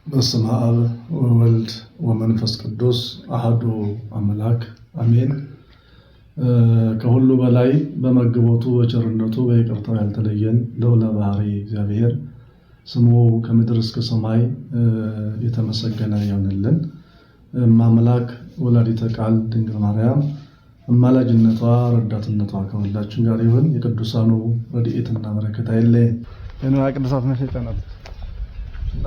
በስመ አብ ወወልድ ወመንፈስ ቅዱስ አሐዱ አምላክ አሜን። ከሁሉ በላይ በመግቦቱ በቸርነቱ በይቅርታው ያልተለየን ልዑለ ባሕሪ እግዚአብሔር ስሙ ከምድር እስከ ሰማይ የተመሰገነ ይሁንልን። አምላክ ወላዲተ ቃል ድንግል ማርያም አማላጅነቷ ረዳትነቷ ከሁላችን ጋር ይሁን። የቅዱሳኑ ረድኤትና በረከት አይለየን። የነዋ ቅዱሳት መሸጫናት እና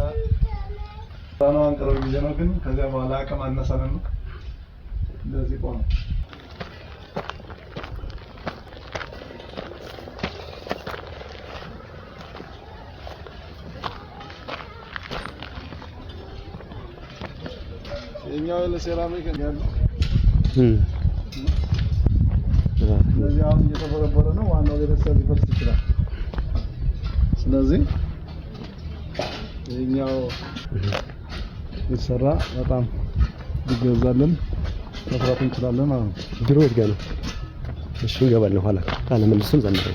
ታናን ቅርብ ጊዜ ነው፣ ግን ከዚያ በኋላ አቅም አነሳን ነው እንደዚህ ቆም የኛው ለሴራሚክ ያለው ስለዚህ አሁን እየተበረበረ ነው። ዋናው ቤተሰብ ሊፈርስ ይችላል። ስለዚህ የኛው ይሰራ በጣም ይገዛልን መስራት እንችላለን ማለት ነው። ድሮ ይገና እሺ ይገባል ኋላ ካለ መልሱን ዘመረ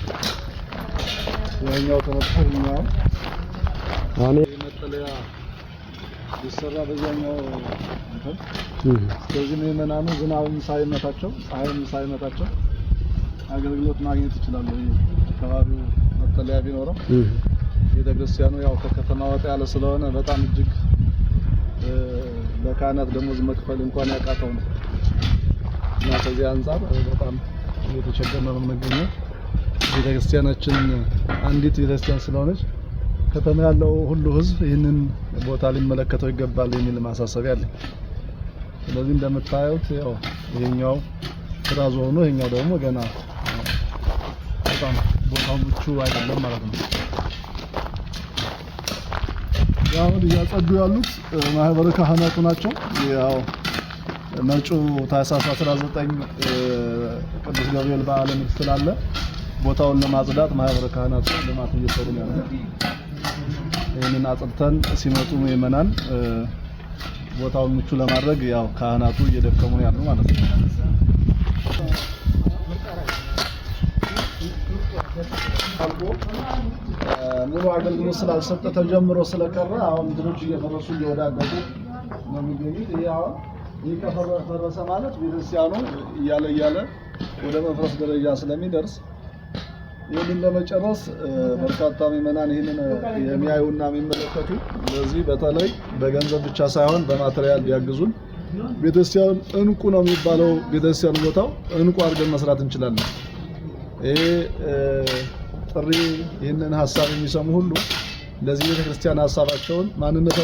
የኛው ተመጣጣኛው አኔ መጠለያ ይሰራ በዛኛው እንትን ስለዚህ ምዕመናኑ ዝናብም ሳይመታቸው ፀሐይም ሳይመታቸው አገልግሎት ማግኘት ይችላሉ። አካባቢው መጠለያ ቢኖረው ቤተክርስቲያኑ ያው ከከተማ ወጣ ያለ ስለሆነ በጣም እጅግ ለካህናት ደሞዝ መክፈል እንኳን ያቃተው ነው እና ከዚህ አንፃር በጣም እየተቸገረን ነው የምንገኘው። ቤተክርስቲያናችን አንዲት ቤተክርስቲያን ስለሆነች ከተማ ያለው ሁሉ ሕዝብ ይህንን ቦታ ሊመለከተው ይገባል የሚል ማሳሰቢያ አለ። ስለዚህ እንደምታዩት ያው ይሄኛው ትራዞ ሆኖ ይሄኛው ደግሞ ገና በጣም ቦታው ምቹ አይደለም ማለት ነው። ያው እያጸዱ ያሉት ማህበረ ካህናቱ ናቸው። ያው መጪው ታኅሳስ 19 ቅዱስ ገብርኤል በዓለ ንግሥ ስላለ ቦታውን ለማጽዳት ማህበረ ካህናቱ ልማት እየሰሩ ነው ያለው። ይሄንን አጽድተን ሲመጡ ምዕመናን ቦታውን ምቹ ለማድረግ ያው ካህናቱ እየደከሙ ነው ያለው ማለት ነው። ሙሉ አገልግሎት ስላልሰጠ ተጀምሮ ስለቀረ አሁን ድሮች እየፈረሱ እየወዳደቁ ነው የሚገኙት። ይሄ ከፈረሰ ማለት ቤተክርስቲያኑ እያለ ወደ መፍረስ ደረጃ ስለሚደርስ ይህንን ለመጨረስ በርካታ ምዕመናን ይህንን የሚያዩና የሚመለከቱ ስለዚህ በተለይ በገንዘብ ብቻ ሳይሆን በማቴሪያል ቢያግዙን ቤተክርስቲያኑ እንቁ ነው የሚባለው። ቤተክርስቲያኑ ቦታው እንቁ አድርገን መስራት እንችላለን። ይሄ ጥሪ ይህንን ሐሳብ የሚሰሙ ሁሉ ለዚህ ቤተክርስቲያን ሐሳባቸውን ማንነት